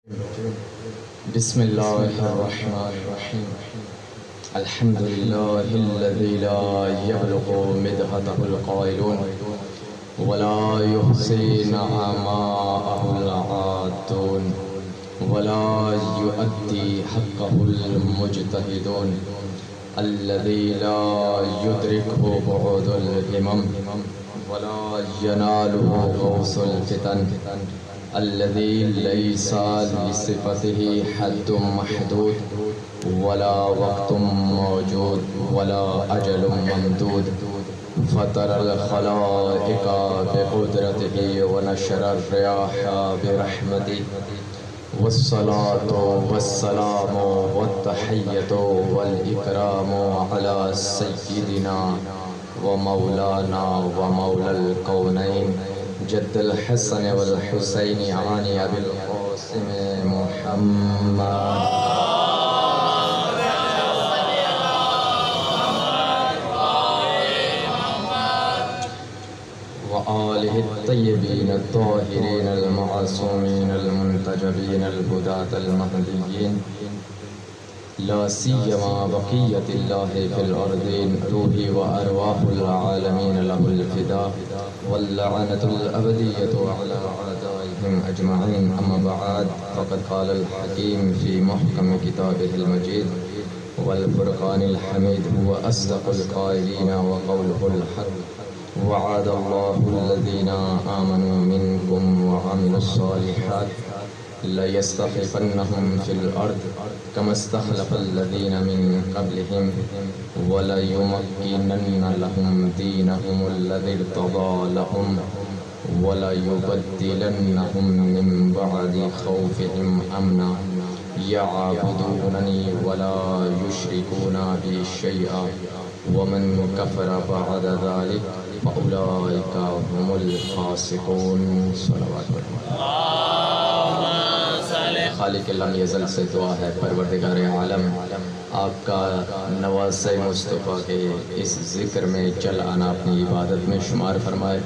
بسم الله الرحمن الرحيم. الحمد لله الذي لا يبلغ مدحته القائلون ولا يحصي نعماءه العادون ولا يؤدي حقه المجتهدون الذي لا يدركه بعد الهمم ولا يناله غوص الفتن الذي ليس لصفته حد محدود ولا وقت موجود ولا أجل ممدود فطر الخلائق بقدرته ونشر الرياح برحمته والصلاة والسلام والتحية والإكرام على سيدنا ومولانا ومولى الكونين جد الحسن والحسين عن أبي القاسم محمد وآله الطيبين الطاهرين المعصومين المنتجبين الهداة المهديين لا سيما بقية الله في الأرضين روحي وأرواح العالمين له الفداء واللعنة الأبدية على أعدائهم أجمعين. أما بعد فقد قال الحكيم في محكم كتابه المجيد والفرقان الحميد هو أصدق القائلين وقوله الحق وعد الله الذين آمنوا منكم وعملوا الصالحات ليستخلفنهم في الأرض كما استخلف الذين من قبلهم وليمكنن لهم دينهم الذي ارتضى لهم وليبدلنهم من بعد خوفهم أمنا يعبدونني ولا يشركون بي شيئا ومن كفر بعد ذلك فأولئك هم الفاسقون. صلوات خالق لم یزل سے دعا ہے پروردگار عالم آپ کا نواز مصطفیٰ کے اس ذکر میں چل آنا اپنی عبادت میں شمار فرمائے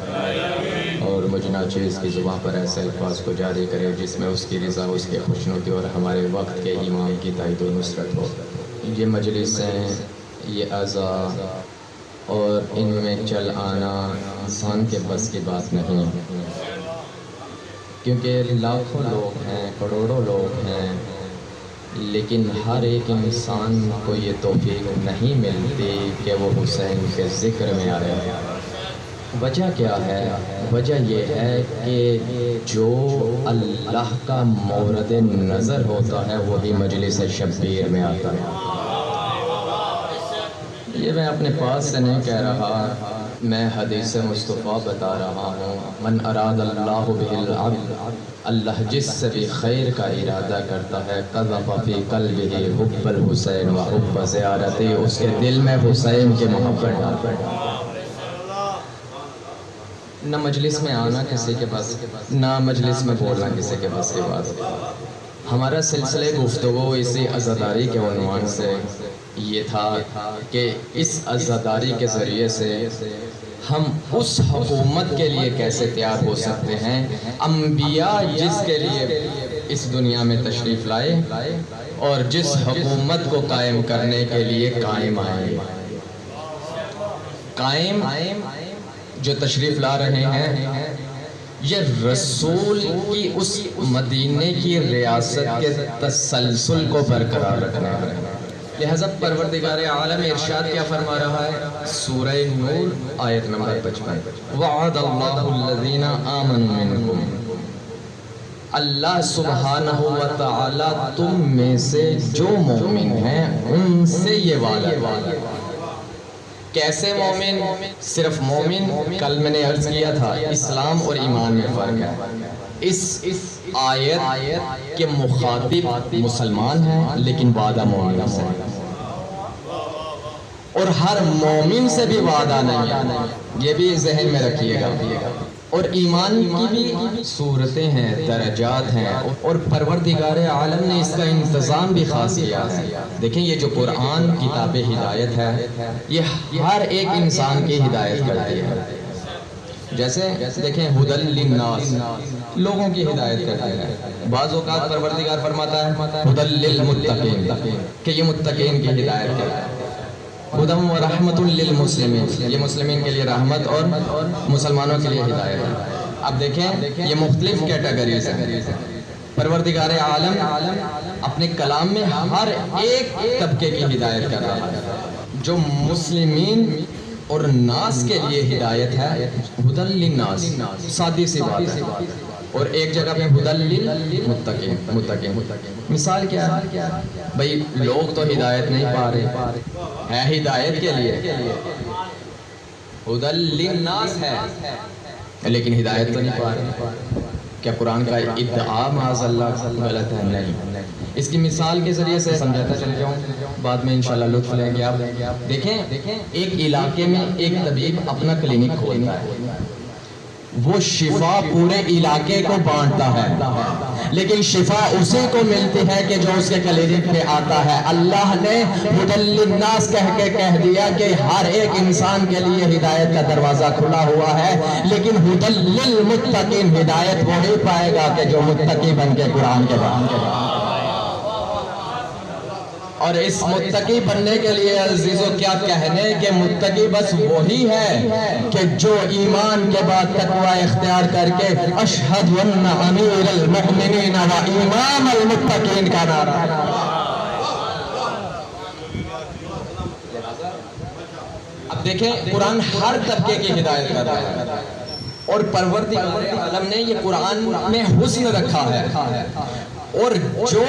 اور مجھ ناچیز کی زبان پر ایسے الفاظ کو جاری کرے جس میں اس کی رضا اس کے خوشنودی اور ہمارے وقت کے امام کی تائید و نصرت ہو. یہ مجلسیں یہ اعضاء اور ان میں چل آنا انسان کے بس کی بات نہیں کیونکہ لاکھوں لوگ ہیں کروڑوں لوگ ہیں لیکن ہر ایک انسان کو یہ توفیق نہیں ملتی کہ وہ حسین کے ذکر میں آئے. وجہ کیا ہے؟ وجہ یہ ہے کہ جو اللہ کا مورد نظر ہوتا ہے وہی مجلس شبیر میں آتا ہے. یہ میں اپنے پاس سے نہیں کہہ رہا، میں حدیث مصطفیٰ بتا رہا ہوں. من اراد اللہ بہ العبد، اللہ جس سے بھی خیر کا ارادہ کرتا ہے قذف فی قلبہ حب الحسین و حب زیارتی، اس کے دل میں حسین کی محبت ڈالتا ہے. نہ مجلس میں آنا کسی کے پاس، نہ مجلس میں بولنا کسی کے پاس کی بات. ہمارا سلسلہ گفتگو اسی عزاداری کے عنوان سے یہ تھا کہ اس عزاداری کے ذریعے سے ہم اس حکومت کے لیے کیسے تیار ہو سکتے ہیں انبیاء جس کے لیے اس دنیا میں تشریف لائے اور جس حکومت کو قائم کرنے کے لیے قائم آئے. قائم جو تشریف لا رہے ہیں یہ رسول کی اس مدینے کی ریاست کے تسلسل کو برقرار رکھنا ہے. لہذا پروردگار عالم ارشاد کیا فرما رہا ہے؟ سورہ نور آیت نمبر 55 وعد اللہ الذین آمنوا منکم، اللہ سبحانہ وتعالی تم میں سے جو مومن ہیں ان سے یہ وعدہ. کیسے مومن؟ صرف مومن، کل میں نے عرض کیا تھا اسلام اور ایمان میں فرق ہے. اس آیت کے مخاطب مسلمان ہیں لیکن وعدہ مومن سے، اور ہر مومن سے بھی وعدہ نہیں ہے، یہ بھی ذہن میں رکھیے گا. اور ایمان کی بھی صورتیں ہیں، درجات ہیں، اور پروردگار عالم نے اس کا انتظام بھی خاص کیا ہے. دیکھیں یہ جو قرآن کتاب ہدایت ہے یہ ہر ایک انسان کی ہدایت کرتی ہے. جیسے دیکھیں ہدل للناس، لوگوں کی ہدایت کرتے ہیں. بعض اوقات پروردگار فرماتا ہے ہدل للمتقین کہ یہ متقین کی ہدایت کرتا ہے. ہدم و رحمت للمسلمین، یہ مسلمین کے لیے رحمت اور مسلمانوں کے لیے ہدایت ہے. اب دیکھیں یہ مختلف کیٹیگریز ہیں. پروردگار عالم اپنے کلام میں ہر ایک طبقے کی ہدایت کر رہا ہے. جو مسلمین اور ناس کے لیے ہدایت ہے ہدل للناس، سادی سی بات ہے. اور ایک جگہ پہ ہدل للمتقین. مثال کیا ہے بھئی؟ لوگ تو ہدایت نہیں پا رہے، ہے ہدایت کے لیے، ہدل للناس ہے لیکن ہدایت تو نہیں پا رہے. کیا قرآن کا ادعا معاذ اللہ غلط ہے؟ نہیں. اس کی مثال کے ذریعے سے سمجھاتا چل جاؤں، بعد میں انشاءاللہ لطف لیں گے آپ. دیکھیں ایک علاقے میں ایک طبیب اپنا کلینک کھولتا ہے، وہ شفا پورے علاقے کو بانٹتا ہے، لیکن شفا اسی کو ملتی ہے کہ جو اس کے کلینک پہ آتا ہے. اللہ نے ہدل للناس کہہ دیا کہ ہر ایک انسان کے لیے ہدایت کا دروازہ کھلا ہوا ہے، لیکن ہدل للمتقین، ہدایت وہی پائے گا کہ جو متقی بن کے قرآن کے بعد. اور اس متقی بننے کے لیے عزیزو کیا کہنے کہ متقی بس وہی ہے کہ جو ایمان کے بعد تقوی اختیار کر کے اشہد ان امیر المؤمنین و امام المتقین کا نعرہ. اب دیکھیں قرآن ہر طبقے کی ہدایت کر رہا ہے، اور پروردگار عالم نے یہ قرآن میں حسن رکھا ہے. اور جو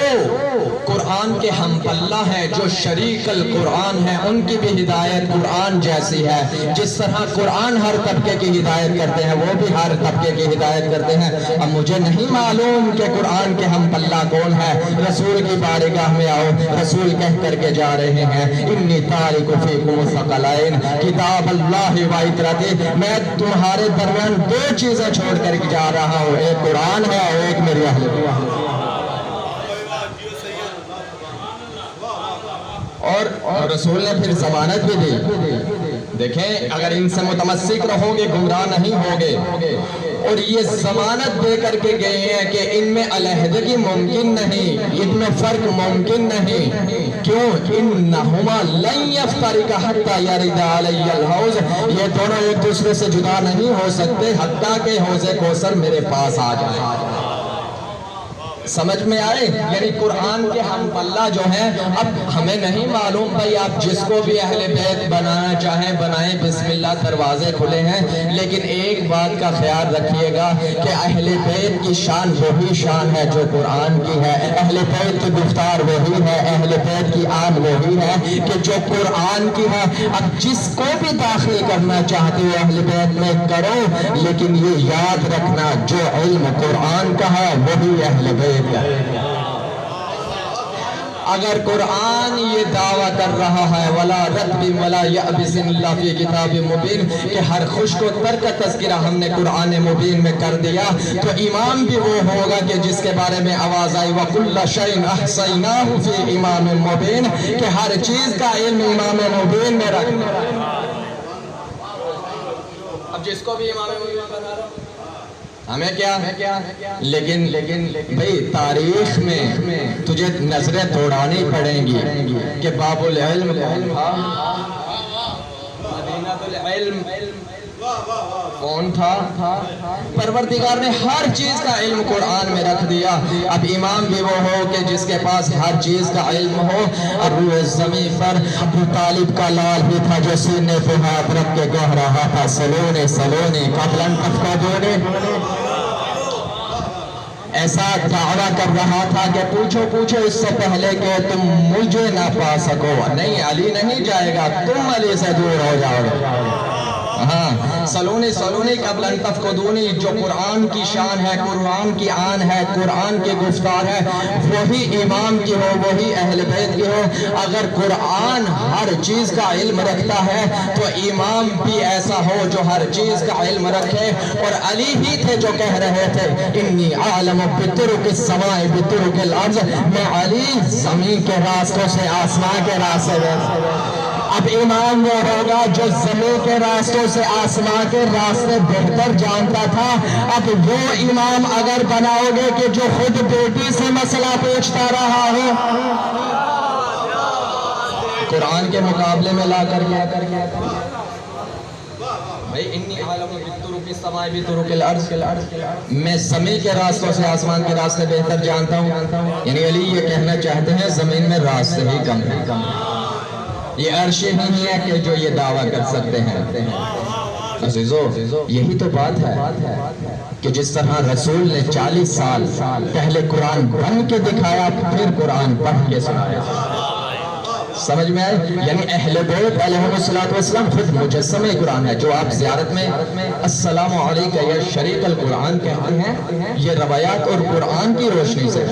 قرآن کے ہم پلہ ہیں، جو شریک القرآن ہیں، ان کی بھی ہدایت قرآن جیسی ہے. جس طرح قرآن ہر طبقے کی ہدایت کرتے ہیں، وہ بھی ہر طبقے کی ہدایت کرتے ہیں. اب مجھے نہیں معلوم کہ قرآن کے ہم پلہ کون ہے. رسول کی بارگاہ میں آؤ، رسول کہہ کر کے جا رہے ہیں انی تارک فیکم الثقلین کتاب اللہ و اطرتی، میں تمہارے درمیان دو چیزیں چھوڑ کر کے جا رہا ہوں، ایک قرآن ہے اور ایک میری اہل بیت. اور رسول نے پھر ضمانت بھی دی. دیکھیں اگر ان سے متمسک رہو گے گمراہ نہیں ہوگے. اور یہ ضمانت دے کر کے گئے ہیں کہ ان میں علیحدگی ممکن نہیں، ان میں فرق ممکن نہیں. کیوں؟ انہما لن یفترقا حتی یرد علی الحوض، یہ دونوں ایک دوسرے سے جدا نہیں ہو سکتے حتیٰ کہ حوض کوثر میرے پاس آ جائے. سمجھ میں آئے؟ یعنی قرآن کے ہم پلہ جو ہیں، اب ہمیں نہیں معلوم بھائی آپ جس کو بھی اہل بیت بنانا چاہیں بنائیں، بسم اللہ، دروازے کھلے ہیں. لیکن ایک بات کا خیال رکھیے گا کہ اہل بیت کی شان وہی شان ہے جو قرآن کی ہے، اہل بیت کی گفتار وہی ہے، اہل بیت کی آن وہی ہے کہ جو قرآن کی ہے. اب جس کو بھی داخل کرنا چاہتے ہو اہل بیت میں کرو، لیکن یہ یاد رکھنا جو علم قرآن کا ہے وہی اہل بیت. اگر قرآن یہ دعویٰ کر رہا ہے وَلَا رَتْبٍ وَلَا يَأْبِسٍ إِلَّا فِي كِتَابٍ مُبِينٍ کہ ہر خشک و تر کا تذکرہ ہم نے قرآن مبین میں کر دیا، تو امام بھی وہ ہوگا کہ جس کے بارے میں آواز آئی وَكُلَّ شَيْءٍ أَحْصَيْنَاهُ فِي إِمَامٍ مُبِينٍ کہ ہر چیز کا علم امام مبین میں رکھنا. اب جس کو بھی امام مبین بنا رہا ہمیں کیا؟ لیکن بھئی تاریخ میں تجھے نظریں توڑانی پڑیں گی کہ باب العلم کون تھا، مدینہ العلم کون تھا. پروردگار نے ہر چیز کا علم قرآن میں رکھ دیا. اب امام بھی وہ ہو کہ جس کے پاس ہر چیز کا علم ہو. اور روح زمین پر ابو طالب کا لال بھی تھا جو سینے پہ ہاتھ رکھ کے کہہ رہا تھا سلونے سلونے قبلن تفقدونے، ایسا دعویٰ کر رہا تھا کہ پوچھو اس سے پہلے کہ تم مجھے نہ پا سکو. نہیں، علی نہیں جائے گا، تم علی سے دور ہو جاؤ گے. ہاں، سلونی قبل ان تفقدونی، جو قرآن کی شان ہے، قرآن کی آن ہے، قرآن کی گفتار ہے، وہی امام کی ہو، وہی اہل بیت کی ہو. اگر قرآن ہر چیز کا علم رکھتا ہے تو امام بھی ایسا ہو جو ہر چیز کا علم رکھے. اور علی ہی تھے جو کہہ رہے تھے انی اعلم بطرق السماء بطرق الارض، میں علی زمین کے راستوں سے آسمان کے راستے میں. اب ایمان وہ ہوگا جو زمین کے راستوں سے آسمان کے راستے بہتر جانتا تھا. اب وہ امام اگر بناؤ گے کہ جو خود بیٹی سے مسئلہ پوچھتا رہا ہو, قرآن کے مقابلے میں لا کر کے بھائی انی عالم بالطرق السماء بطرق الارض, میں زمین کے راستوں سے آسمان کے راستے بہتر جانتا ہوں. یعنی علی یہ کہنا چاہتے ہیں زمین میں راستے ہی کم ہیں. یہ عرش ہی نہیں ہے کہ جو یہ دعویٰ کر سکتے ہیں. عزیزو یہی تو بات ہے کہ جس طرح رسول نے 40 سال پہلے قرآن بن کے دکھایا, پھر قرآن پڑھ کے سنایا. سمجھ میں آئے؟ یعنی اہل بیت علیہ السلام خود مجسمہ قرآن ہے. جو آپ زیارت میں السلام علیکہ یا شریک القرآن کہتے ہیں, یہ روایات اور قرآن کی روشنی سے.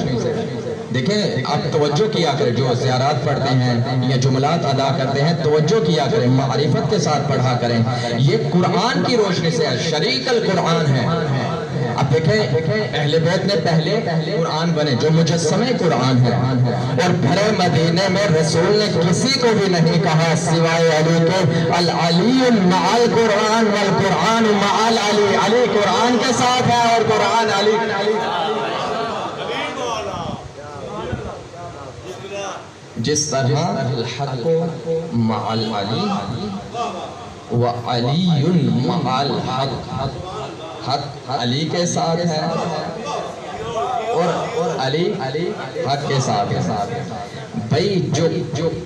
دیکھیں آپ توجہ کیا کریں, جو زیارات پڑھتے ہیں یا جملات ادا کرتے ہیں توجہ کیا کریں, معرفت کے ساتھ پڑھا کریں. یہ قرآن کی روشنی سے ہے, شریک القرآن ہے. اب دیکھیں اہل بیت نے پہلے قرآن بنے جو مجسمہ قرآن ہے, اور بھرے مدینے میں رسول نے کسی کو بھی نہیں کہا سوائے علی کے العلی مع القرآن والقرآن مع العلی. علی قرآن کے ساتھ ہے اور قرآن علی. جس طرح الحق مع العلی وعلی مع الحق, حق علی کے ساتھ ہے اور علی حق کے ساتھ ہے. بھئی جو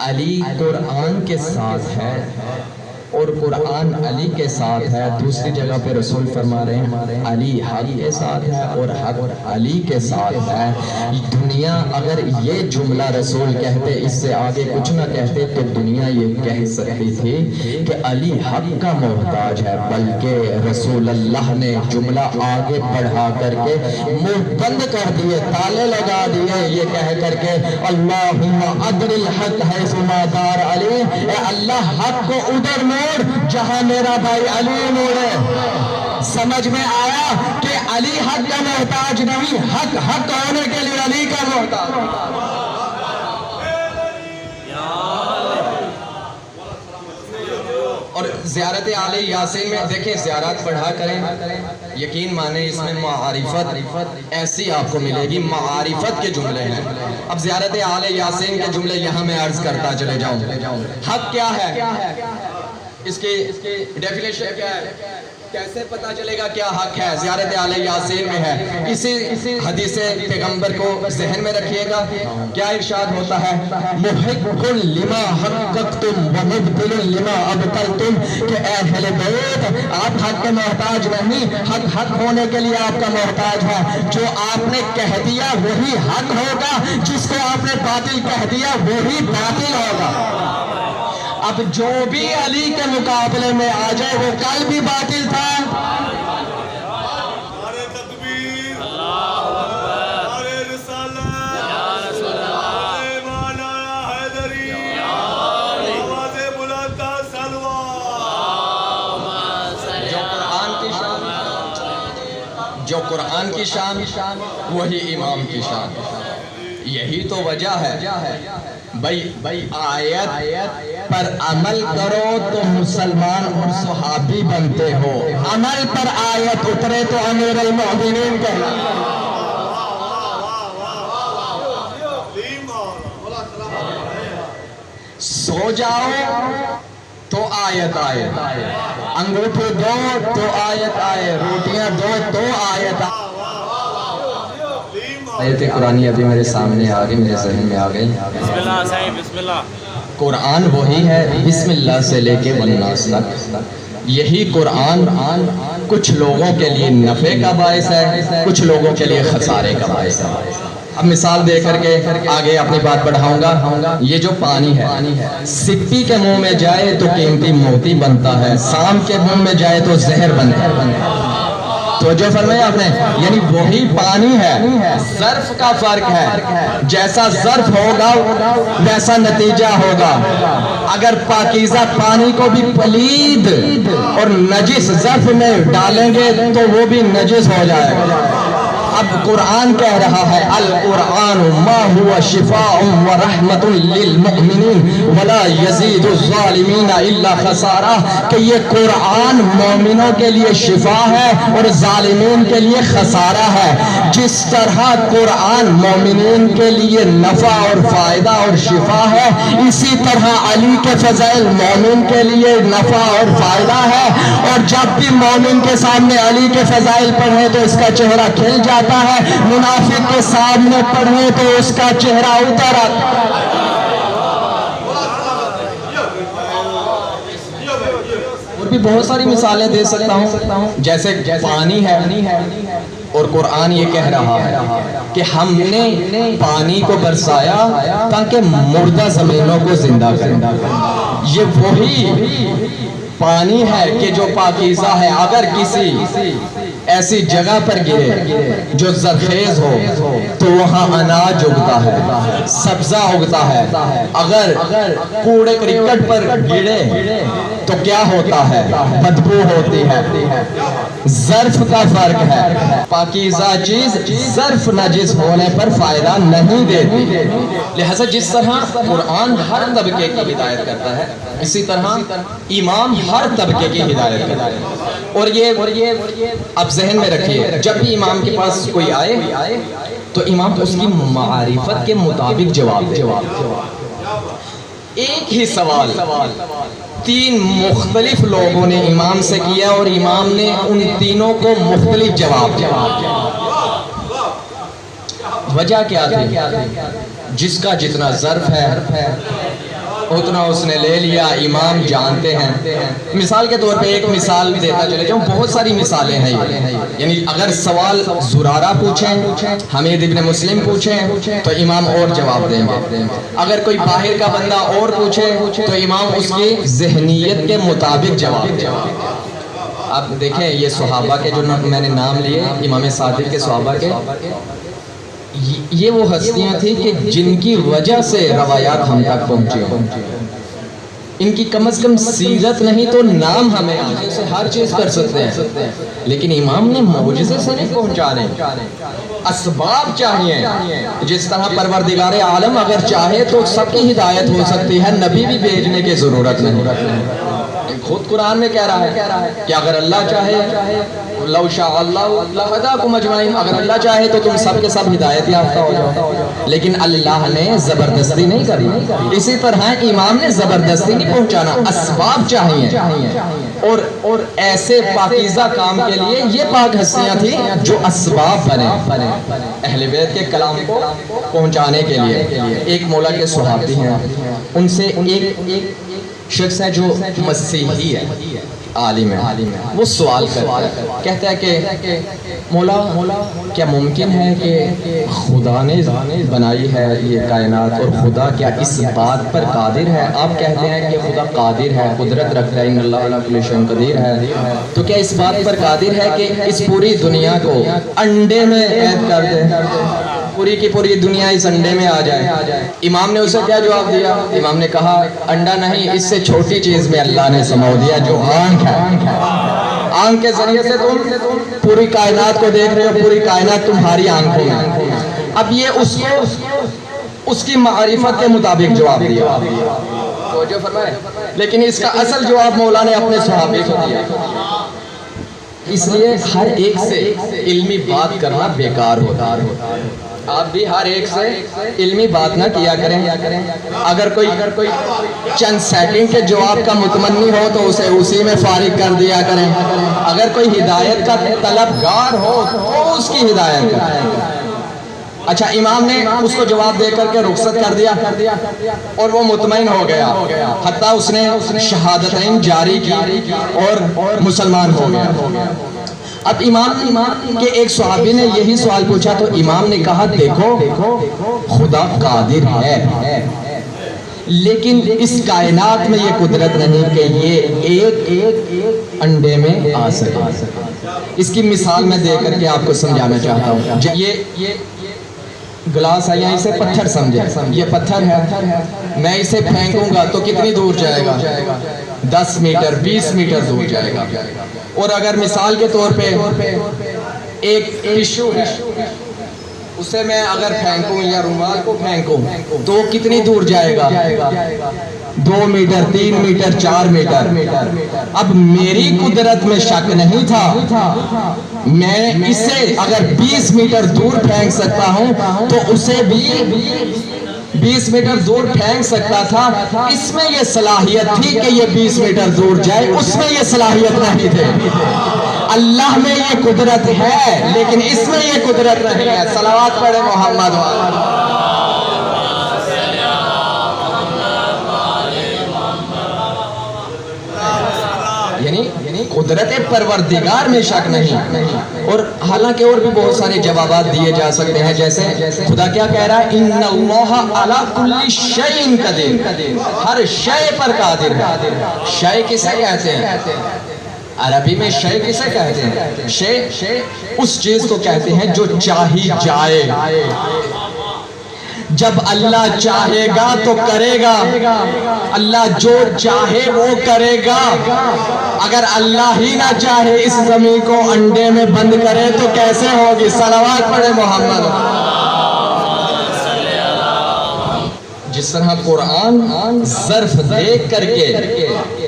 علی قرآن کے ساتھ ہے اور قرآن علی کے ساتھ ہے, دوسری جگہ پہ رسول فرما رہے ہیں علی حق کے ساتھ ہے اور حق علی کے ساتھ ہے. دنیا اگر یہ جملہ رسول کہتے, اس سے آگے کچھ نہ کہتے, تو دنیا یہ کہہ سکتی تھی کہ علی حق کا محتاج ہے, بلکہ رسول اللہ نے جملہ آگے بڑھا کر کے منہ بند کر دیے, تالے لگا دیے, یہ کہہ کر کے اللہم ادر الحق حیث ما دار علی, اے اللہ حق کو ادھر موڑ جہاں میرا بھائی علی موڑے. سمجھ میں آیا کہ علی حق کا محتاج نہیں, حق حق ہونے کے لیے علی کا محتاج. اور زیارت آل یاسین میں دیکھیں زیارات پڑھا کریں, یقین مانیں اس میں معارفت ایسی آپ کو ملے گی, معارفت کے جملے ہیں. اب زیارت آل یاسین کے جملے یہاں میں عرض کرتا چلے جاؤں. حق کیا ہے, اس کی ڈیفینیشن کیا ہے, کیسے پتا چلے گا کیا حق ہے؟ زیارت آل یاسین میں ہے. اسی حدیث پیغمبر کو ذہن میں رکھیے گا, کیا ارشاد ہوتا ہے, محق لما حققتم ومبطل لما ابطلتم, کہ اے اہل بیت آپ حق کے محتاج نہیں, حق حق ہونے کے لیے آپ کا محتاج ہے. جو آپ نے کہہ دیا وہی حق ہوگا, جس کو آپ نے باطل کہہ دیا وہی باطل ہوگا. اب جو بھی علی کے مقابلے میں آ جائے وہ کل بھی باطل تھا. نعرہ تکبیر, نعرہ رسالت, نعرہ مولانا حیدری, آواز بلند سلوات. جو قرآن کی شان وہی امام کی شان. یہی تو وجہ ہے بھئی آیت پر عمل کرو تو مسلمان اور صحابی بنتے ہو, عمل پر آیت اترے تو امیر المؤمنین کہلاتے ہیں. سو جاؤ تو آیت آئے, انگوٹھے دو تو آیت آئے, روٹیاں دو تو آیت آئے. آیت قرآنی ابھی میرے سامنے آ گئی, میرے ذہن میں آ گئی. بسم اللہ صاحب, بسم اللہ. قرآن وہی ہے بسم اللہ سے لے کے والناس تک. یہی قرآن کچھ لوگوں کے لیے نفع کا باعث ہے, کچھ لوگوں کے لیے خسارے کا باعث ہے. اب مثال دے کر کے آگے اپنی بات بڑھاؤں گا. یہ جو پانی ہے سپی کے منہ میں جائے تو قیمتی موتی بنتا ہے, سام کے منہ میں جائے تو زہر بنتا ہے. تو جو فرمایا آپ نے, یعنی وہی پانی ہے, ظرف کا فرق ہے. جیسا ظرف ہوگا ویسا نتیجہ ہوگا. اگر پاکیزہ پانی کو بھی پلید اور نجس ظرف میں ڈالیں گے تو وہ بھی نجس ہو جائے گا. اب قرآن کہہ رہا ہے القرآن ما هو شفاء ورحمۃ للمؤمنین ولا یزید الظالمین الا خسارا، کہ یہ قرآن مومنوں کے لیے شفا ہے اور ظالمین کے لیے خسارہ ہے۔ جس طرح قرآن مومنین کے لیے نفع اور فائدہ اور شفا ہے، اسی طرح علی کے فضائل مومن کے لیے نفع اور فائدہ ہے، اور جب بھی مومن کے سامنے علی کے فضائل پڑھے تو اس کا چہرہ کھل جاتا ہے، منافق کے سامنے پڑھے تو اس کا چہرہ اتر آتا ہے۔ اور بھی بہت ساری مثالیں دے سکتا ہوں، جیسے پانی ہے اور قرآن یہ کہہ رہا ہے کہ ہم نے پانی کو برسایا تاکہ مردہ زمینوں کو زندہ کریں۔ یہ وہی پانی ہے کہ جو پاکیزہ ہے، اگر کسی ایسی جگہ پر گرے جو زرخیز ہو تو وہاں اناج اگتا ہے، سبزہ اگتا ہے۔ اگر کوڑے کرکٹ پر گرے تو کیا ہوتا ہے؟ بدبو ہوتی ہے۔ ظرف کا فرق ہے، پاکیزہ چیز ظرف نجس ہونے پر فائدہ نہیں دیتی۔ لہذا جس طرح قرآن ہر طبقے کی ہدایت کرتا ہے، اسی طرح امام ہر طبقے کی ہدایت کرتا ہے۔ اور یہ اب ذہن میں رکھیے، جب بھی امام کے پاس کوئی آئے تو امام اس کی معرفت کے مطابق جواب دے۔ ایک ہی سوال 3 مختلف لوگوں نے امام سے کیا اور امام نے ان تینوں کو مختلف جواب دیا۔ وجہ کیا تھی؟ جس کا جتنا ظرف ہے اتنا اس نے لے لیا، امام جانتے ہیں۔ مثال کے طور پہ ایک مثال دیتا چلے جاؤں، بہت ساری مثالیں ہیں یعنی اگر سوال زرارہ پوچھیں، حمید ابن مسلم پوچھیں تو امام اور جواب دیں گے۔ اگر کوئی باہر کا بندہ اور پوچھے تو امام اس کی ذہنیت کے مطابق جواب دیں۔ اب دیکھیں یہ صحابہ کے جو میں نے نام لیے، امام صادق کے صحابہ کے، یہ وہ ہستیاں تھیں کہ جن کی وجہ سے روایات ہم تک پہنچی ہیں۔ ان کی کم از کم سیرت نہیں تو نام ہمیں آنے سے ہر چیز کر سکتے ہیں، لیکن امام نے معجزے سے نہیں پہنچانے، اسباب چاہیے۔ جس طرح پروردگار عالم اگر چاہے تو سب کی ہدایت ہو سکتی ہے، نبی بھی بھیجنے کی ضرورت نہیں۔ خود قرآن میں کہہ رہا ہے کہ اگر اللہ چاہے لو شاء اللہ لہداکم اجمعین، اگر اللہ چاہے تو تم سب کے سب ہدایت یافتہ ہو جاؤ، لیکن اللہ نے زبردستی نہیں کرنی۔ اسی طرح امام نے زبردستی نہیں پہنچانا، اسباب چاہیے۔ اور ایسے پاکیزہ کام کے لیے یہ پاک ہستیاں تھیں جو اسباب بنے اہل بیت کے کلام کو پہنچانے کے لیے۔ ایک مولا کے صحابی ہیں، ان سے ایک شخص ہے جو مسیحی ہے، عالم ہے، وہ سوال کرتا ہے، کہتا ہے کہ مولا کیا ممکن ہے کہ خدا نے بنائی ہے یہ کائنات، اور خدا کیا اس بات پر قادر ہے؟ آپ کہتے ہیں کہ خدا قادر ہے، قدرت رکھتا ہے، ان اللہ علی کل شیء قدیر ہے، تو کیا اس بات پر قادر ہے کہ اس پوری دنیا کو انڈے میں قید کر دے، پوری کی پوری دنیا اس انڈے میں آ جائے؟ امام نے اسے کیا جواب دیا؟ امام نے کہا انڈا نہیں، اس سے چھوٹی چیز میں اللہ نے سمو دیا جو آنکھ ہے۔ آنکھ کے ذریعے سے تم پوری کائنات کو دیکھ رہے ہو، پوری کائنات تمہاری آنکھوں میں۔ اب یہ اس کی معرفت کے مطابق جواب دیا، توجہ فرمائے، لیکن اس کا اصل جواب مولا نے اپنے صحابی کو دیا۔ اس لیے ہر ایک سے علمی بات کرنا بیکار ہوتا ہے۔ آپ بھی ہر ایک سے علمی بات نہ کیا کریں۔ اگر کوئی چند سیکنڈ کے جواب کا متمنی ہو تو اسے اسی میں فارغ کر دیا کریں۔ اگر کوئی ہدایت کا طلبگار ہو تو اس کی ہدایت کریں۔ اچھا، امام نے اس کو جواب دے کر کے رخصت کر دیا اور وہ مطمئن ہو گیا، حتیٰ اس نے شہادتین جاری کی اور مسلمان ہو گیا۔ اب امام کے ایک صحابی نے یہی سوال پوچھا تو امام نے کہا دیکھو خدا قادر ہے، لیکن اس کائنات میں یہ قدرت نہیں کہ یہ ایک انڈے میں آ سکے۔ اس کی مثال میں دے کر کے آپ کو سمجھانا چاہتا ہوں۔ یہ گلاس ہے، یا اسے پتھر سمجھے، یہ پتھر ہے، میں اسے پھینکوں گا تو کتنی دور جائے گا؟ 10 میٹر 20 میٹر دور جائے گا۔ اور اگر مثال کے طور پہ ایک ٹشو ہے، اسے میں اگر پھینکوں یا رومال کو پھینکوں تو کتنی دور جائے گا؟ 2 میٹر 3 میٹر 4 میٹر. اب میری قدرت میں شک نہیں تھا، میں اسے اگر 20 میٹر دور پھینک سکتا ہوں تو اسے بھی 20 میٹر دور پھینک سکتا تھا. اس میں یہ صلاحیت تھی کہ یہ 20 میٹر دور جائے، اس میں یہ صلاحیت نہیں تھی. اللہ میں یہ قدرت ہے لیکن اس میں یہ قدرت نہیں ہے. صلوات پڑھے محمد یعنی قدرت پروردگار میں شک نہیں. اور حالانکہ اور بھی بہت سارے جوابات دیے جا سکتے ہیں، جیسے خدا کیا کہہ رہا ہے؟ ان اللہ علی کل شیء قدیر، ہر شے پر قادر ہے. شے کسے کہتے ہیں؟ عربی میں شے کسے کہتے ہیں؟ شے اس چیز کو کہتے ہیں جو چاہی جائے. جب اللہ چاہے گا تو کرے گا، اللہ جو چاہے وہ کرے گا. اگر اللہ ہی نہ چاہے اس زمین کو انڈے میں بند کرے تو کیسے ہوگی؟ صلوات پڑھے محمد. جس طرح قرآن ظرف دیکھ کر کے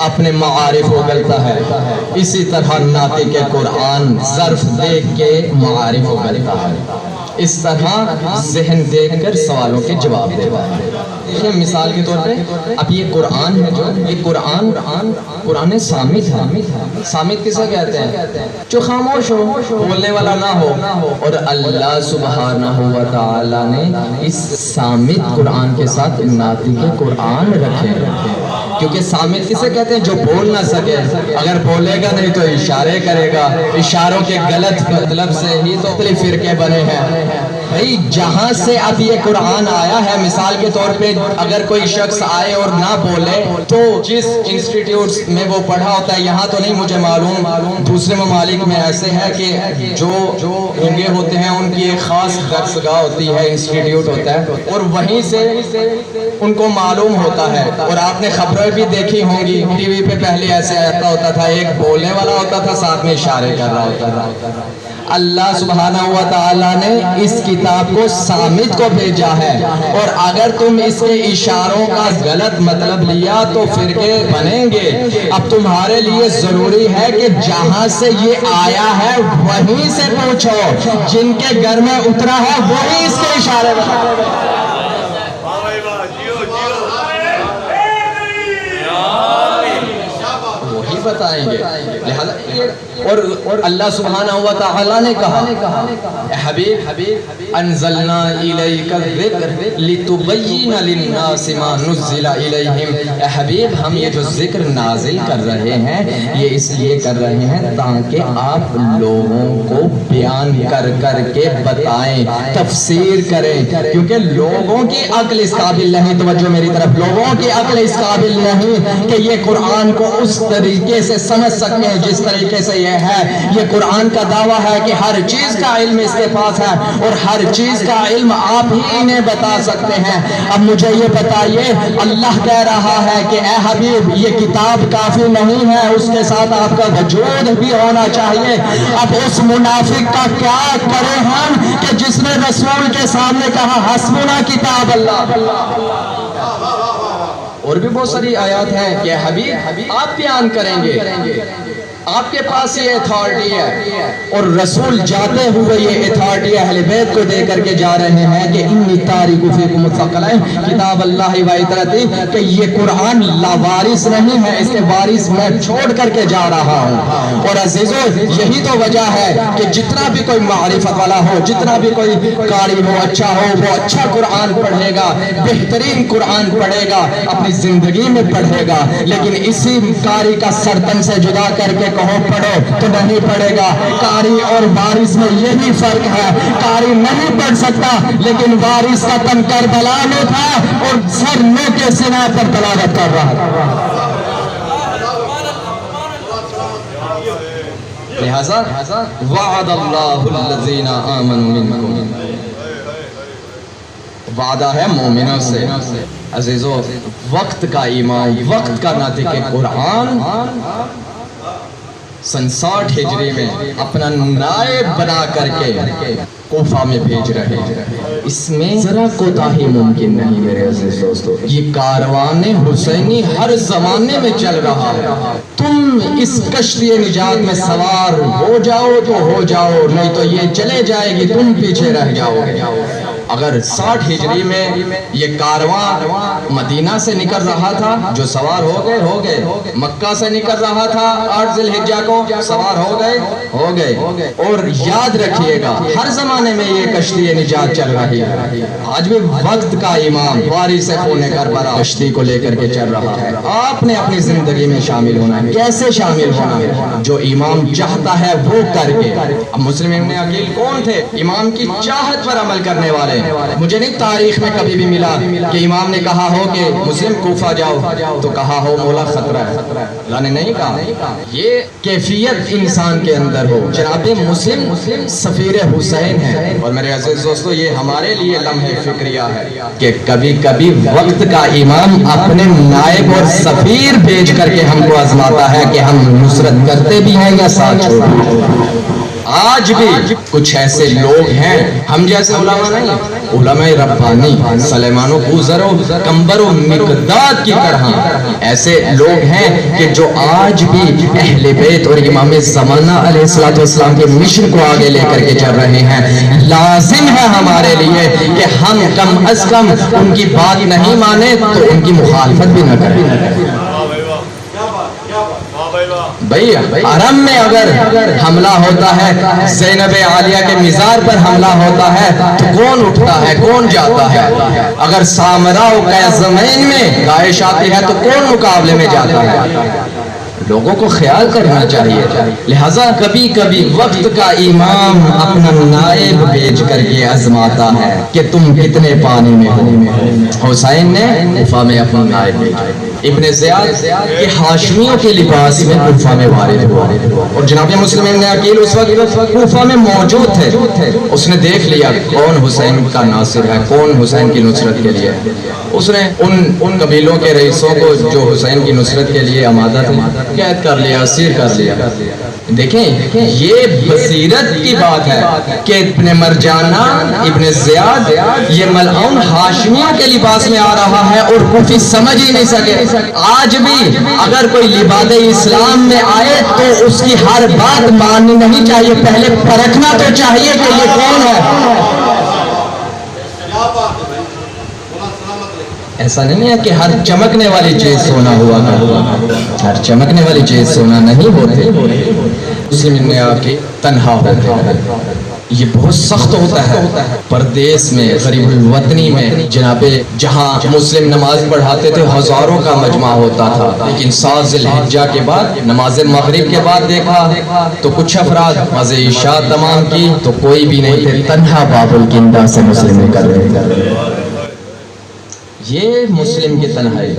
اپنے معارف اگلتا ہے، اسی طرح ناطق قرآن ظرف دیکھ کے معارف اگلتا ہے. اس طرح ذہن دیکھ کر سوالوں کے جواب دیتا ہے. دیکھیں مثال کے طور پہ اب یہ قرآن ہے، جو یہ قرآن صامت ہے. صامت کسے کہتے ہیں؟ جو خاموش ہو، بولنے والا نہ ہو. اور اللہ سبحانہ و تعالی نے اس صامت قرآن کے ساتھ ناطق قرآن رکھے، کیونکہ صامت کسے کہتے ہیں؟ جو بول نہ سکے. اگر بولے گا نہیں تو اشارے کرے گا. اشاروں کے غلط مطلب سے ہی تو مختلف فرقے بنے ہیں. بھئی جہاں سے اب یہ قرآن آیا ہے، مثال کے طور پہ اگر کوئی شخص آئے اور نہ بولے تو جس انسٹیٹیوٹس میں وہ پڑھا ہوتا ہے، یہاں تو نہیں مجھے معلوم، دوسرے ممالک میں ایسے ہے کہ جو گونگے ہوتے ہیں ان کی ایک خاص درسگاہ ہوتی ہے، انسٹیٹیوٹ ہوتا ہے، اور وہیں سے ان کو معلوم ہوتا ہے. اور آپ نے خبریں بھی دیکھی ہوں گی، ٹی وی پہ پہلے ایسے آتا ہوتا تھا، ایک بولنے والا ہوتا تھا، ساتھ میں اشارے کر رہا ہوتا تھا. اللہ سبحانہ و تعالیٰ نے اس کتاب کو صامت کو بھیجا ہے، اور اگر تم اس کے اشاروں کا غلط مطلب لیا تو فرقے بنیں گے. اب تمہارے لیے ضروری ہے کہ جہاں سے یہ آیا ہے وہیں سے پوچھو، جن کے گھر میں اترا ہے وہی اس کے اشارے بتائیں. بتائیں گے. لہذا اور اللہ سبحانہ و تعالی نے کہا، اے حبیب انزلنا الیک الذکر لتبین للناس ما نزل الیہم. اے حبیب ہم یہ جو ذکر نازل کر رہے ہیں یہ اس لیے کر رہے ہیں تاکہ آپ لوگوں کو بیان کر کر کے بتائیں، تفسیر کریں. کیونکہ لوگوں کی عقل اس قابل نہیں، توجہ میری طرف، لوگوں کی عقل اس قابل نہیں کہ یہ قرآن کو اس طریقے سے سمجھ سکتے ہیں جس طریقے سے یہ ہے. یہ قرآن کا دعویٰ ہے کہ ہر چیز کا علم اس کے پاس ہے اور ہر چیز کا علم آپ ہی انہیں بتا سکتے ہیں. اب مجھے یہ بتائیے، اللہ کہہ رہا ہے کہ اے حبیب یہ کتاب کافی نہیں ہے، اس کے ساتھ آپ کا وجود بھی ہونا چاہیے. اب اس منافق کا کیا کریں ہم کہ جس نے رسول کے سامنے کہا حسبنا کتاب اللہ. اور بھی بہت ساری آیات ہیں کہ حبیب آپ بیان کریں گے، آپ کے پاس یہ اتھارٹی ہے. اور رسول جاتے ہوئے یہ اتھارٹی اہل بیت کو دے کر کے جا رہے ہیں کہ انی تارک فیکم الثقلین کتاب اللہ و اطرتی، کہ یہ قرآن لاوارث نہیں ہے، اس کے وارث میں چھوڑ کر کے جا رہا ہوں. اور عزیزو یہی تو وجہ ہے کہ جتنا بھی کوئی معرفت والا ہو، جتنا بھی کوئی قاری ہو، اچھا ہو، وہ اچھا قرآن پڑھے گا، بہترین قرآن پڑھے گا، اپنی زندگی میں پڑھے گا. لیکن اسی قاری کا سرتن سے جدا کر کے کہو پڑھو تو نہیں پڑھے گا. قاری اور وارث میں یہی فرق ہے، قاری نہیں پڑھ سکتا لیکن وارث کا تن کربلا میں تھا اور سر نو کے سنا پر تلاوت کر رہا تھا. لہذا وعد اللہ الذین آمنوا منکم، وعدہ ہے مومنوں سے. عزیزو وقت کا ایمان، وقت کا ناطق قرآن سن 60 ہجری میں اپنا نائب بنا کر کے کوفہ میں بھیج رہے ہیں. اس میں ذرا کوتاہی ممکن نہیں میرے عزیز دوستو. یہ کاروان حسینی ہر زمانے میں چل رہا ہے. تم اس کشتی نجات میں سوار ہو جاؤ تو ہو جاؤ، نہیں تو یہ چلے جائے گی، تم پیچھے رہ جاؤ گے. اگر 60 ہجری میں یہ کاروان مدینہ سے نکل رہا تھا، جو سوار ہو گئے. مکہ سے نکل رہا تھا 8 ذی الحجہ کو، سوار ہو گئے. اور یاد رکھیے گا ہر زمانے میں یہ کشتی نجات چل رہی ہے. آج بھی وقت کا امام واری سے خون کربلا کشتی کو لے کر کے چل رہا ہے. آپ نے اپنی زندگی میں شامل ہونا ہے. کیسے شامل ہونا ہے؟ جو امام چاہتا ہے وہ کر کے. اب مسلم ابن عقیل کون تھے؟ امام کی چاہت پر عمل کرنے والے. مجھے نہیں تاریخ میں کبھی بھی ملا کہ امام نے کہا ہو کہ مسلم کوفہ جاؤ تو کہا ہو مولا خطرہ ہے. اللہ نے نہیں کہا. یہ کیفیت انسان کے اندر ہو. جناب مسلم سفیر حسین ہے. اور میرے عزیز دوستو یہ ہمارے لیے لمحہ فکریہ ہے کہ کبھی کبھی وقت کا امام اپنے نائب اور سفیر بھیج کر کے ہم کو آزماتا ہے کہ ہم نصرت کرتے بھی ہیں یا ساتھ چھوڑتے. آج بھی کچھ ایسے لوگ ہیں، ہم جیسے علماء نہیں، علماء ربانی سلیمان و خوزر و کمبر و مقداد کی طرح ایسے لوگ ہیں کہ جو آج بھی اہل بیت اور امام زمانہ علیہ السلام کے مشن کو آگے لے کر کے چل رہے ہیں. لازم ہے ہمارے لیے کہ ہم کم از کم ان کی بات نہیں مانیں تو ان کی مخالفت بھی نہ کریں. بھیا حرم میں اگر حملہ ہوتا ہے، زینب عالیہ کے مزار پر حملہ ہوتا ہے تو کون اٹھتا ہے، کون جاتا ہے؟ اگر سامرا و قیزمین میں داعش آتی ہے تو کون مقابلے میں جاتا ہے؟ لوگوں کو خیال کرنا چاہیے. لہذا کبھی کبھی وقت کا امام اپنا نائب بھیج کر کے آزماتا ہے کہ تم کتنے پانی میں ہو. حسین نے کوفہ میں اپنا نائب بھیجا. ابن زیاد کے ہاشمیوں کے لباس میں کوفہ میں وارد ہوا. اور جناب مسلم ابن عقیل اس وقت کوفہ میں موجود تھے. اس نے دیکھ لیا کون حسین کا ناصر ہے، کون حسین کی نصرت کے لیے. اس نے ان قبیلوں کے رئیسوں کو جو حسین کی نصرت کے لیے آمادہ تھے قید کر لیا، اسیر کر لیا. دیکھیں یہ بصیرت کی بات ہے کہ ابن مرجانہ ابن زیاد یہ ملعون ہاشمیوں کے لباس میں آ رہا ہے اور کوفی سمجھ ہی نہیں سکے. آج بھی اگر کوئی لباس اسلام میں آئے تو اس کی ہر بات ماننی نہیں چاہیے، پہلے پرکھنا تو چاہیے کہ یہ کون ہے. ایسا نہیں ہے کہ ہر چمکنے والی چیز سونا ہوا کرتا. ہر چمکنے والی چیز سونا نہیں ہوتے. مسلم ابن عقیل تنہا ہوتے ہیں. یہ بہت سخت ہوتا ہے. پردیس میں غریب الوطنی میں جناب جہاں مسلم نماز پڑھاتے تھے ہزاروں کا مجمع ہوتا تھا، لیکن 7 ذی الحجہ کے بعد نماز مغرب کے بعد دیکھا تو کچھ افراد نماز عشاء تمام کی تو کوئی بھی نہیں تھے. تنہا باب الکندہ سے مسلم نکل رہے. یہ مسلم کی تنہائی.